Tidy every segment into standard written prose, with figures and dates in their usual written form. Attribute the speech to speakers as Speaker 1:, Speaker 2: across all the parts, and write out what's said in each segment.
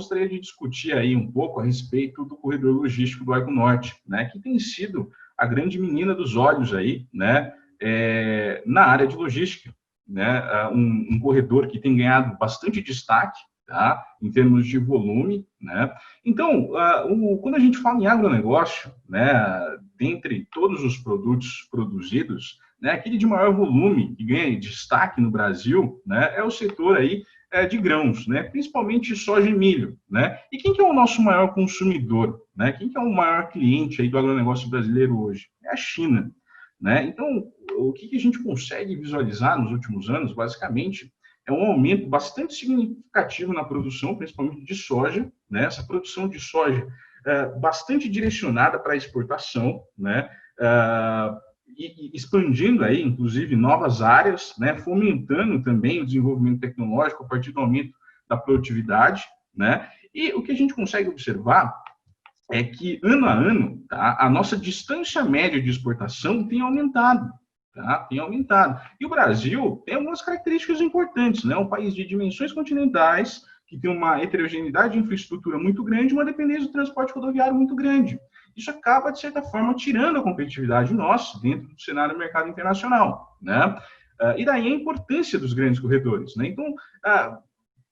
Speaker 1: gostaria de discutir aí um pouco a respeito do corredor logístico do Arco Norte, né, que tem sido a grande menina dos olhos aí, né, na área de logística, né, um corredor que tem ganhado bastante destaque, tá, em termos de volume, né. Então, quando a gente fala em agronegócio, né, dentre todos os produtos produzidos, né, aquele de maior volume que ganha destaque no Brasil, né, é o setor aí de grãos, né, principalmente soja e milho, né. E quem que é o nosso maior consumidor, né? Quem que é o maior cliente aí do agronegócio brasileiro hoje? É a China, né. Então, o que a gente consegue visualizar nos últimos anos, basicamente, é um aumento bastante significativo na produção, principalmente de soja, né? Essa produção de soja bastante direcionada para a exportação, né? E expandindo aí, inclusive, novas áreas, né? Fomentando também o desenvolvimento tecnológico a partir do aumento da produtividade, né? E o que a gente consegue observar é que, ano a ano, tá, a nossa distância média de exportação tem aumentado. Tá? Tem aumentado. E o Brasil tem algumas características importantes, né? Um país de dimensões continentais, que tem uma heterogeneidade de infraestrutura muito grande, uma dependência do transporte rodoviário muito grande. Isso acaba, de certa forma, tirando a competitividade nossa dentro do cenário do mercado internacional, né? E daí a importância dos grandes corredores, né? Então,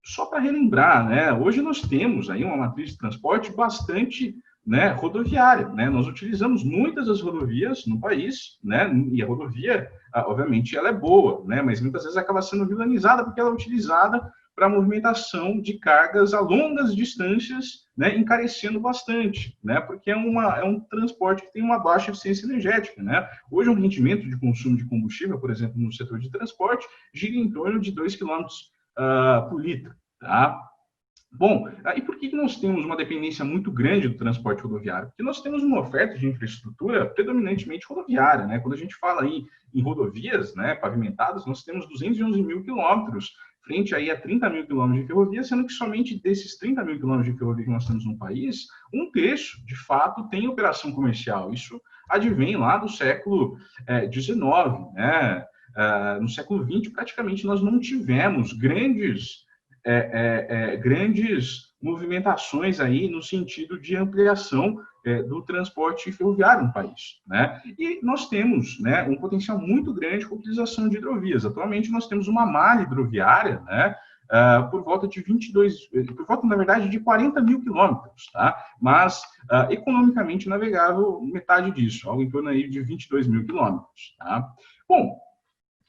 Speaker 1: só para relembrar, né? Hoje nós temos aí uma matriz de transporte bastante, né, rodoviária, né? Nós utilizamos muitas das rodovias no país, né? E a rodovia, obviamente, ela é boa, né? Mas muitas vezes acaba sendo vilanizada porque ela é utilizada para movimentação de cargas a longas distâncias, né? Encarecendo bastante, né? Porque é um transporte que tem uma baixa eficiência energética, né? Hoje um rendimento de consumo de combustível, por exemplo, no setor de transporte, gira em torno de 2 km por litro, tá? Bom, e por que nós temos uma dependência muito grande do transporte rodoviário? Porque nós temos uma oferta de infraestrutura predominantemente rodoviária, né? Quando a gente fala aí em rodovias, né, pavimentadas, nós temos 211 mil quilômetros, frente aí a 30 mil quilômetros de ferrovia, sendo que somente desses 30 mil quilômetros de ferrovia que nós temos no país, um terço, de fato, tem operação comercial. Isso advém lá do século XIX, né? No século XX, praticamente, nós não tivemos grandes movimentações aí no sentido de ampliação do transporte ferroviário no país, né? E nós temos, né, um potencial muito grande com a utilização de hidrovias. Atualmente nós temos uma malha hidroviária, né, por volta de 22, por volta, na verdade, de 40 mil quilômetros, tá? Mas economicamente navegável metade disso, algo em torno aí de 22 mil quilômetros, tá? Bom,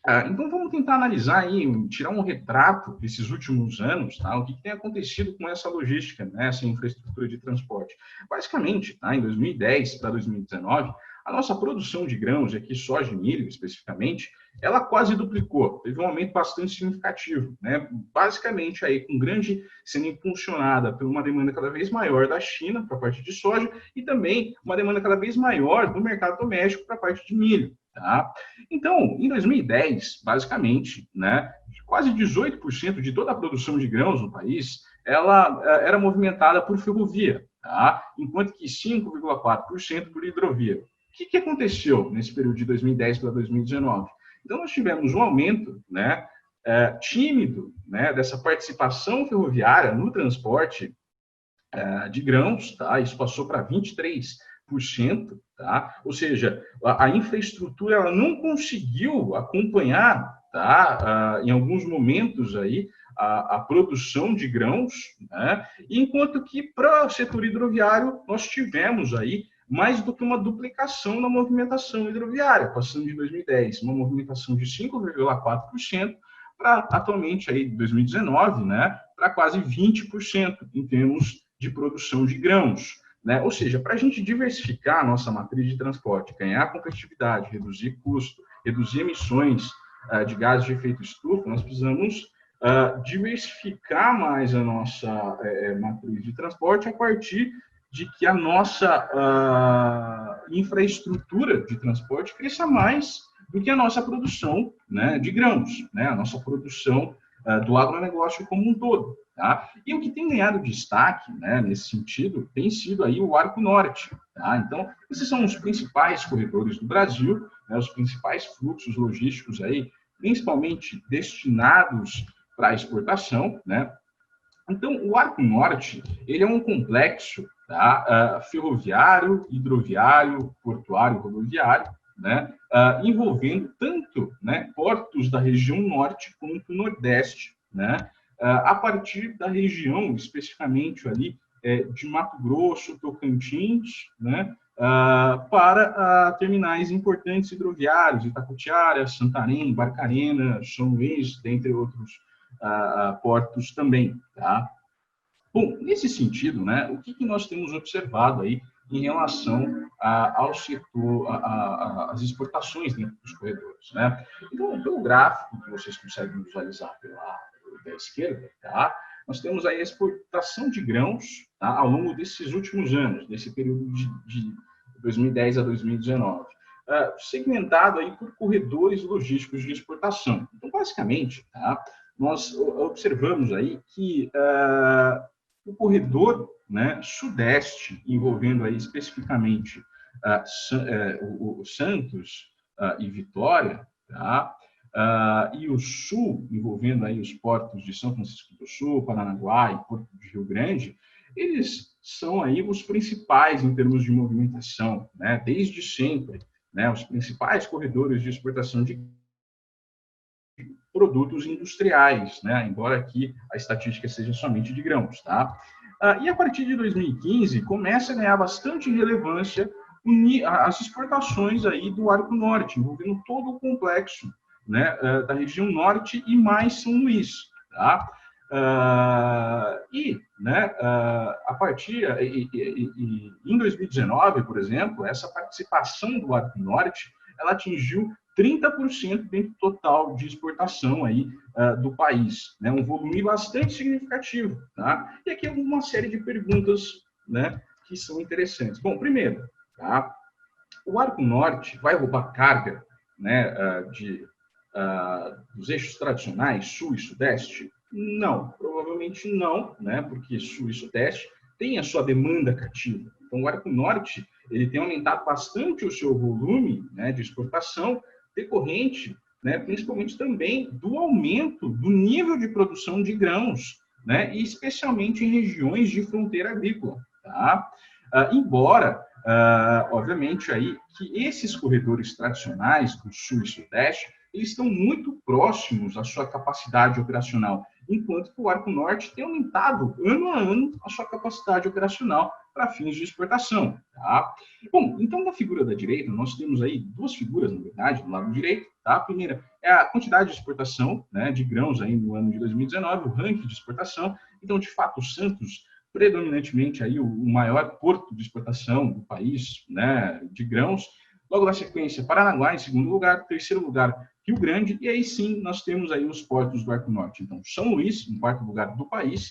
Speaker 1: então, vamos tentar analisar aí, tirar um retrato desses últimos anos, tá? O que tem acontecido com essa logística, né? Essa infraestrutura de transporte. Basicamente, tá? Em 2010 para 2019, a nossa produção de grãos, aqui soja e milho especificamente, ela quase duplicou, teve um aumento bastante significativo, né? Basicamente, aí, sendo impulsionada por uma demanda cada vez maior da China para a parte de soja e também uma demanda cada vez maior do mercado doméstico para a parte de milho. Tá? Então, em 2010, basicamente, né, quase 18% de toda a produção de grãos no país, ela era movimentada por ferrovia, tá? Enquanto que 5,4% por hidrovia. O que aconteceu nesse período de 2010 para 2019? Então, nós tivemos um aumento, né, tímido, né, dessa participação ferroviária no transporte de grãos, tá? Isso passou para 23%, tá? Ou seja, a infraestrutura ela não conseguiu acompanhar, tá? Em alguns momentos aí a produção de grãos, né? Enquanto que para o setor hidroviário nós tivemos aí mais do que uma duplicação na movimentação hidroviária, passando de 2010 uma movimentação de 5,4% para atualmente aí 2019, né? Para quase 20% em termos de produção de grãos, né? Ou seja, para a gente diversificar a nossa matriz de transporte, ganhar competitividade, reduzir custo, reduzir emissões de gases de efeito estufa, nós precisamos diversificar mais a nossa matriz de transporte a partir de que a nossa infraestrutura de transporte cresça mais do que a nossa produção, né, de grãos, né, a nossa produção do agronegócio como um todo. Tá? E o que tem ganhado destaque, né, nesse sentido tem sido aí o Arco Norte. Tá? Então, esses são os principais corredores do Brasil, né, os principais fluxos logísticos, aí, principalmente destinados para a exportação, né, Então, o Arco Norte, ele é um complexo, tá, ferroviário, hidroviário, portuário, rodoviário, né, envolvendo tanto, né, portos da região norte quanto nordeste, né, a partir da região, especificamente ali, de Mato Grosso, Tocantins, né, para terminais importantes hidroviários, Itacutiara, Santarém, Barcarena, São Luís, dentre outros portos também, tá? Bom, nesse sentido, né, o que nós temos observado aí em relação ao setor, às exportações dentro dos corredores, né? Então, pelo gráfico que vocês conseguem visualizar da esquerda, tá? Nós temos aí a exportação de grãos, tá, ao longo desses últimos anos, desse período de 2010 a 2019, segmentado aí por corredores logísticos de exportação. Então, basicamente, tá, nós observamos aí que o corredor, né, sudeste, envolvendo aí especificamente o Santos e Vitória, tá? E o sul, envolvendo aí os portos de São Francisco do Sul, Paranaguá e Porto de Rio Grande, eles são aí os principais em termos de movimentação, né? Desde sempre, né? Os principais corredores de exportação de produtos industriais, né? Embora aqui a estatística seja somente de grãos, tá? E a partir de 2015 começa a ganhar bastante relevância as exportações aí do Arco Norte, envolvendo todo o complexo, né, da região norte e mais São Luís, tá? Né, a partir em 2019, por exemplo, essa participação do Arco Norte ela atingiu 30% dentro do total de exportação aí, do país, né? Um volume bastante significativo, tá? E aqui uma série de perguntas, né, que são interessantes. Bom, primeiro, tá? O Arco Norte vai roubar carga, né, dos eixos tradicionais, sul e sudeste? Não, provavelmente não, né, porque sul e sudeste têm a sua demanda cativa. Então, o Arco Norte ele tem aumentado bastante o seu volume, né, de exportação, decorrente, né, principalmente também do aumento do nível de produção de grãos, né, e especialmente em regiões de fronteira agrícola. Tá? Embora, obviamente, aí, que esses corredores tradicionais do sul e sudeste eles estão muito próximos à sua capacidade operacional, enquanto que o Arco Norte tem aumentado ano a ano a sua capacidade operacional para fins de exportação. Tá? Bom, então, na figura da direita, nós temos aí duas figuras, na verdade, do lado direito. Tá? A primeira é a quantidade de exportação, né, de grãos aí no ano de 2019, o ranking de exportação. Então, de fato, o Santos, predominantemente aí o maior porto de exportação do país, né, de grãos. Logo na sequência, Paranaguá em segundo lugar, terceiro lugar, Rio Grande, e aí sim nós temos aí os portos do Arco Norte. Então, São Luís, em quarto lugar do país,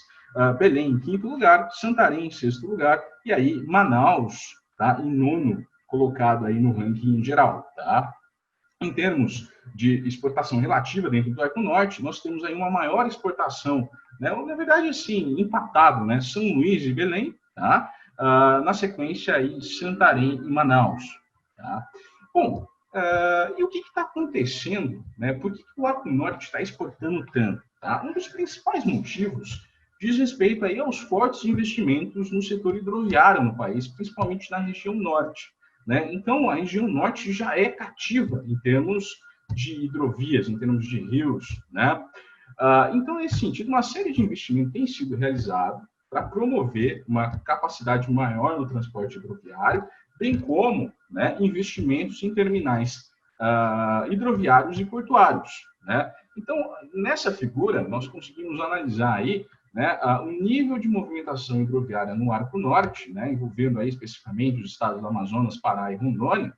Speaker 1: Belém em quinto lugar, Santarém em sexto lugar, e aí Manaus, tá, em nono colocado aí no ranking em geral, tá? Em termos de exportação relativa dentro do Arco Norte, nós temos aí uma maior exportação, né? Na verdade, assim, empatado, né? São Luís e Belém, tá? Na sequência aí Santarém e Manaus, tá? Bom, e o que está acontecendo, né? Por que o Arco Norte está exportando tanto? Tá? Um dos principais motivos diz respeito aí aos fortes investimentos no setor hidroviário no país, principalmente na região norte. Né? Então, a região norte já é cativa em termos de hidrovias, em termos de rios. Né? Então, nesse sentido, uma série de investimentos tem sido realizado para promover uma capacidade maior no transporte hidroviário, bem como, né, investimentos em terminais hidroviários e portuários. Né? Então, nessa figura, nós conseguimos analisar aí, né, o nível de movimentação hidroviária no Arco Norte, né, envolvendo aí especificamente os estados do Amazonas, Pará e Rondônia,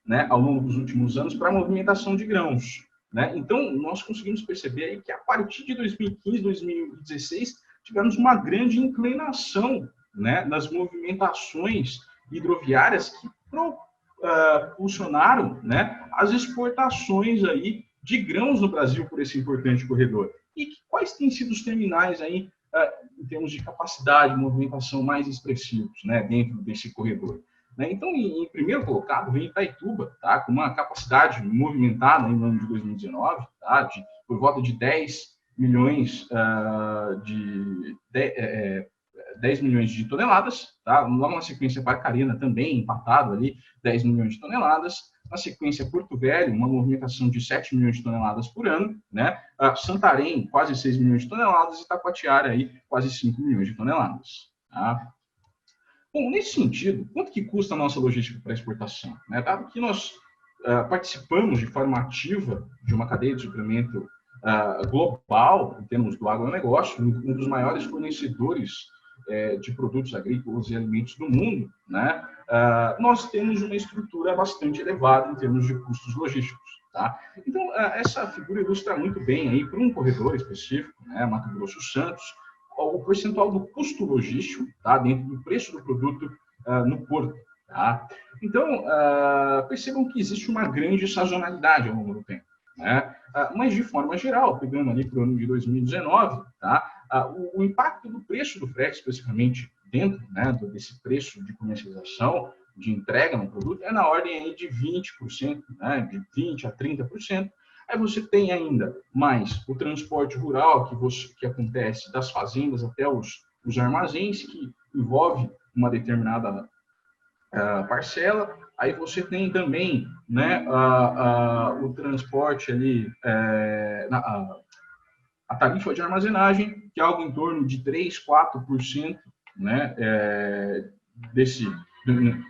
Speaker 1: né, ao longo dos últimos anos, para a movimentação de grãos. Né? Então, nós conseguimos perceber aí que a partir de 2015, 2016, tivemos uma grande inclinação, né, nas movimentações hidroviárias que propulsionaram, né, as exportações aí de grãos no Brasil por esse importante corredor. E quais têm sido os terminais aí, em termos de capacidade de movimentação mais expressivos, né, dentro desse corredor? Né? Então, em primeiro colocado, vem Itaituba, tá, com uma capacidade movimentada no ano de 2019, tá, por volta de 10 milhões de 10 milhões de toneladas, tá? Logo na sequência, Barcarena também empatado ali, 10 milhões de toneladas. Na sequência, Porto Velho, uma movimentação de 7 milhões de toneladas por ano, né? Santarém, quase 6 milhões de toneladas, e Taquatiara, aí, quase 5 milhões de toneladas. Tá? Bom, nesse sentido, quanto que custa a nossa logística para exportação? Né? Dado que nós participamos de forma ativa de uma cadeia de suprimento global, em termos do agronegócio, um dos maiores fornecedores de produtos agrícolas e alimentos do mundo, né? Nós temos uma estrutura bastante elevada em termos de custos logísticos. Tá? Então, essa figura ilustra muito bem aí para um corredor específico, né, Mato Grosso-Santos, o percentual do custo logístico, tá, dentro do preço do produto no porto. Tá? Então, percebam que existe uma grande sazonalidade ao longo do tempo. Né? Mas, de forma geral, pegando ali para o ano de 2019, tá? O impacto do preço do frete, especificamente dentro, né, desse preço de comercialização, de entrega no produto, é na ordem aí de 20%, né, de 20% a 30%. Aí você tem ainda mais o transporte rural, que acontece das fazendas até os armazéns, que envolve uma determinada parcela. Aí você tem também, né, o transporte ali, a tarifa de armazenagem, que é algo em torno de 3%, 4%, né, desse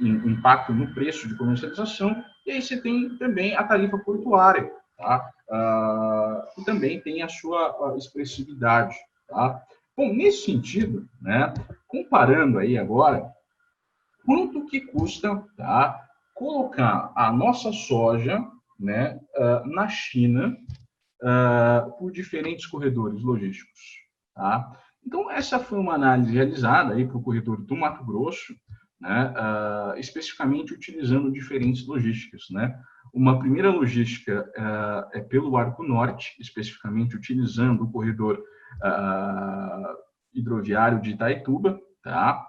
Speaker 1: impacto no preço de comercialização. E aí você tem também a tarifa portuária, tá? Que também tem a sua expressividade. Tá? Bom, nesse sentido, né, comparando aí agora, quanto que custa, tá, colocar a nossa soja, né, na China, por diferentes corredores logísticos. Tá? Então, essa foi uma análise realizada para o corredor do Mato Grosso, né, especificamente utilizando diferentes logísticas. Né? Uma primeira logística é pelo Arco Norte, especificamente utilizando o corredor hidroviário de Itaituba. Tá?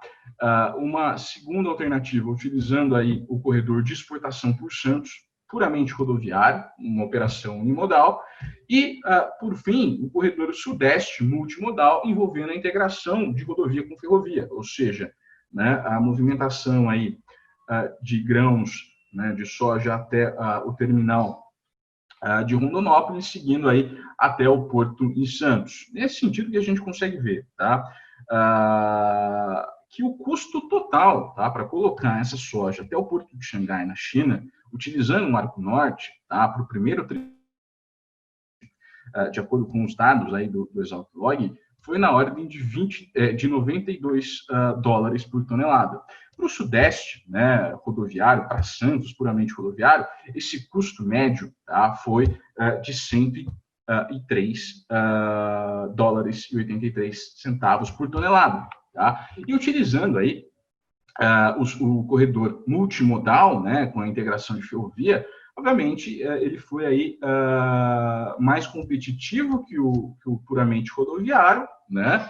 Speaker 1: Uma segunda alternativa, utilizando aí o corredor de exportação por Santos, puramente rodoviário, uma operação unimodal, e, por fim, o corredor sudeste multimodal, envolvendo a integração de rodovia com ferrovia, ou seja, né, a movimentação aí, de grãos, né, de soja até o terminal de Rondonópolis, seguindo aí até o porto em Santos. Nesse sentido que a gente consegue ver, tá? Que o custo total, tá, para colocar essa soja até o porto de Xangai, na China, utilizando o Arco Norte, tá, para o primeiro de acordo com os dados aí do Exalc Log, foi na ordem de 92 dólares por tonelada. Para o Sudeste, né, rodoviário, para Santos, puramente rodoviário, esse custo médio, tá, foi de 103 dólares e 83 centavos por tonelada. Tá? E utilizando aí o corredor multimodal, né, com a integração de ferrovia, obviamente, ele foi aí mais competitivo que o puramente rodoviário, né?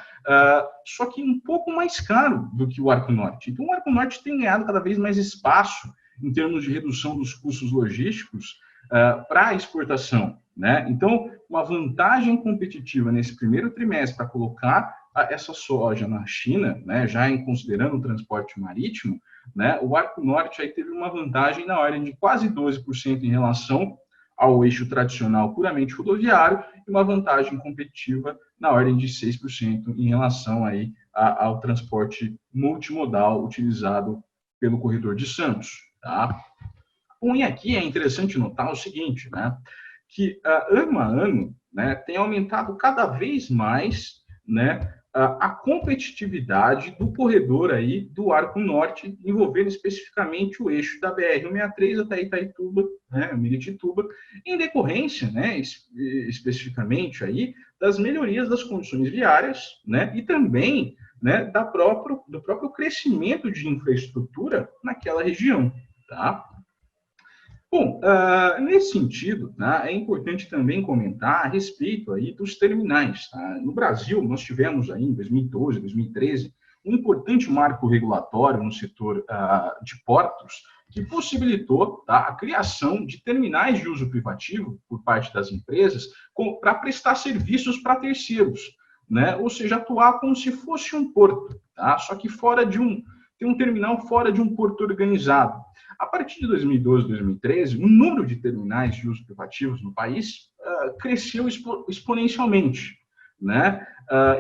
Speaker 1: Só que um pouco mais caro do que o Arco Norte. Então, o Arco Norte tem ganhado cada vez mais espaço em termos de redução dos custos logísticos para a exportação, né? Então, uma vantagem competitiva nesse primeiro trimestre para colocar essa soja na China, né, já considerando o transporte marítimo, né, o Arco Norte aí teve uma vantagem na ordem de quase 12% em relação ao eixo tradicional puramente rodoviário e uma vantagem competitiva na ordem de 6% em relação aí ao transporte multimodal utilizado pelo corredor de Santos. Tá? Bom, e aqui é interessante notar o seguinte, né, que ano a ano, né, tem aumentado cada vez mais, né, a competitividade do corredor aí do Arco Norte, envolvendo especificamente o eixo da BR-163 até Itaituba, né, Miritituba, em decorrência, né, especificamente aí, das melhorias das condições viárias, né, e também, né, do próprio crescimento de infraestrutura naquela região, tá? Bom, nesse sentido, é importante também comentar a respeito aí dos terminais. Tá? No Brasil, nós tivemos aí em 2012, 2013, um importante marco regulatório no setor de portos, que possibilitou, tá, a criação de terminais de uso privativo por parte das empresas para prestar serviços para terceiros, né? Ou seja, atuar como se fosse um porto, tá? Só que tem um terminal fora de um porto organizado. A partir de 2012, 2013, o número de terminais de uso privativos no país cresceu exponencialmente, né?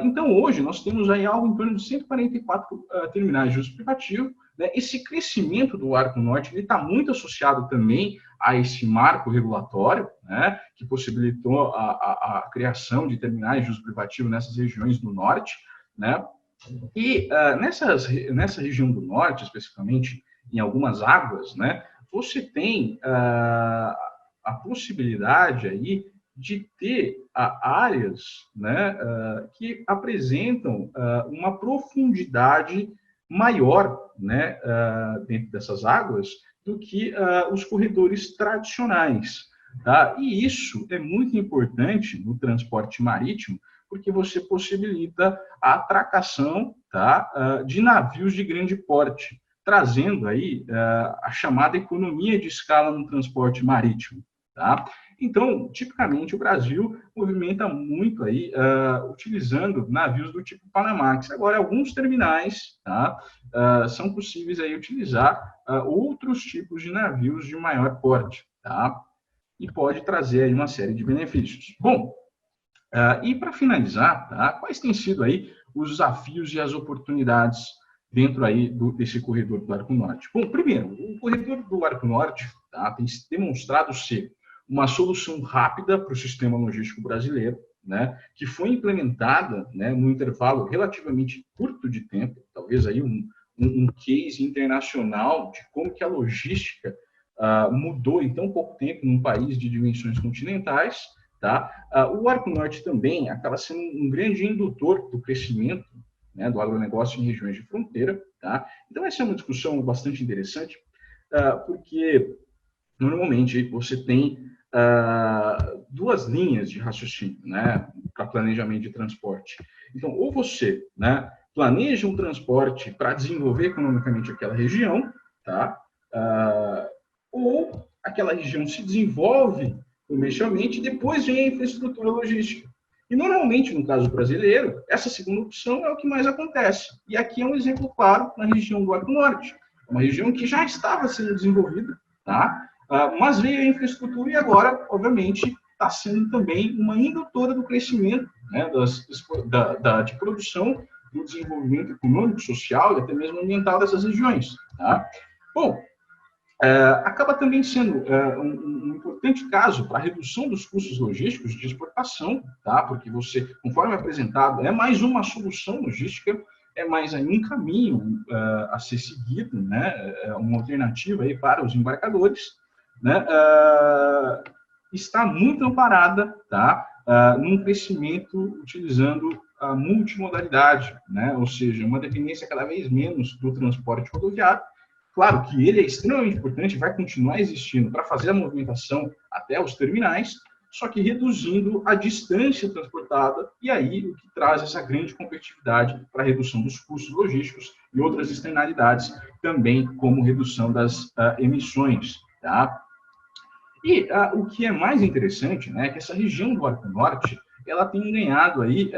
Speaker 1: Então, hoje, nós temos aí algo em torno de 144 terminais de uso privativo, né? Esse crescimento do Arco Norte está muito associado também a esse marco regulatório, né? Que possibilitou a criação de terminais de uso privativo nessas regiões do norte, né? E nessa região do norte, especificamente em algumas águas, né, você tem a possibilidade aí de ter áreas, né, que apresentam uma profundidade maior, né, dentro dessas águas do que os corredores tradicionais. Tá? E isso é muito importante no transporte marítimo, porque você possibilita a atracação, tá, de navios de grande porte, trazendo aí a chamada economia de escala no transporte marítimo. Tá? Então, tipicamente, o Brasil movimenta muito aí, utilizando navios do tipo Panamax. Agora, alguns terminais, tá, são possíveis aí utilizar outros tipos de navios de maior porte, tá? E pode trazer aí uma série de benefícios. Bom, e para finalizar, tá, quais têm sido aí os desafios e as oportunidades dentro aí desse corredor do Arco Norte? Bom, primeiro, o corredor do Arco Norte, tá, tem se demonstrado ser uma solução rápida para o sistema logístico brasileiro, né, que foi implementada, né, num intervalo relativamente curto de tempo, talvez aí um case internacional de como que a logística mudou em tão pouco tempo num país de dimensões continentais. Tá? O Arco Norte também acaba sendo um grande indutor do crescimento, né, do agronegócio em regiões de fronteira. Tá? Então, essa é uma discussão bastante interessante, porque normalmente você tem duas linhas de raciocínio, né, para planejamento de transporte. Então, ou você, né, planeja um transporte para desenvolver economicamente aquela região, tá? Ou aquela região se desenvolve comercialmente e depois vem a infraestrutura logística. E normalmente, no caso brasileiro, essa segunda opção é o que mais acontece. E aqui é um exemplo claro na região do Arco Norte, uma região que já estava sendo desenvolvida, tá? Mas veio a infraestrutura e agora, obviamente, está sendo também uma indutora do crescimento, né, de produção, do desenvolvimento econômico, social e até mesmo ambiental dessas regiões. Tá? Bom, acaba também sendo um importante caso para a redução dos custos logísticos de exportação, tá? Porque você, conforme apresentado, é mais uma solução logística, é mais aí um caminho a ser seguido, né? Uma alternativa aí para os embarcadores, né? Está muito amparada, tá? Num crescimento utilizando a multimodalidade, né? Ou seja, uma dependência cada vez menos do transporte rodoviário. Claro que ele é extremamente importante, vai continuar existindo para fazer a movimentação até os terminais, só que reduzindo a distância transportada, e aí o que traz essa grande competitividade para a redução dos custos logísticos e outras externalidades, também como redução das emissões. Tá? E o que é mais interessante, né, é que essa região do Arco Norte, ela tem ganhado aí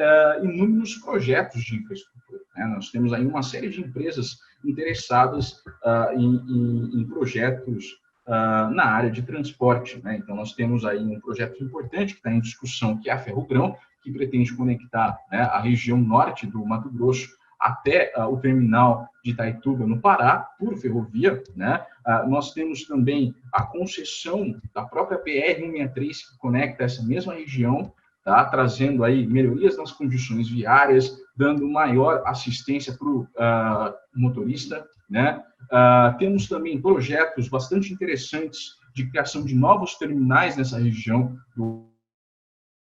Speaker 1: inúmeros projetos de infraestrutura. Né? Nós temos aí uma série de empresas interessadas em projetos na área de transporte. Né? Então, nós temos aí um projeto importante que está em discussão, que é a Ferrogrão, que pretende conectar, né, a região norte do Mato Grosso até o terminal de Itaituba, no Pará, por ferrovia. Né? Nós temos também a concessão da própria PR-163, que conecta essa mesma região, tá? Trazendo aí melhorias nas condições viárias, dando maior assistência para o motorista. Né? Temos também projetos bastante interessantes de criação de novos terminais nessa região.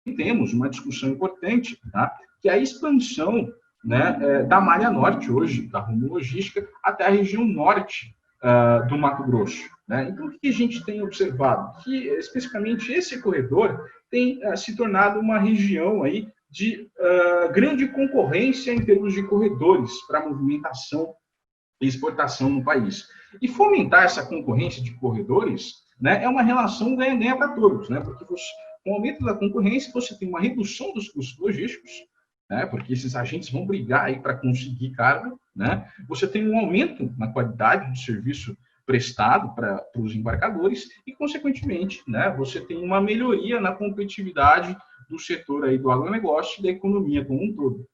Speaker 1: E temos uma discussão importante, tá? Que é a expansão, né, da Malha Norte hoje, da Rumo Logística, até a região norte do Mato Grosso. Né? Então, o que a gente tem observado? Que, especificamente, esse corredor tem se tornado uma região aí de grande concorrência em termos de corredores para movimentação e exportação no país. E fomentar essa concorrência de corredores, né, é uma relação ganha-ganha para todos, né, porque com o aumento da concorrência você tem uma redução dos custos logísticos, né, porque esses agentes vão brigar aí para conseguir carga, né, você tem um aumento na qualidade do serviço prestado para os embarcadores e, consequentemente, né, você tem uma melhoria na competitividade do setor aí do agronegócio e da economia como um todo.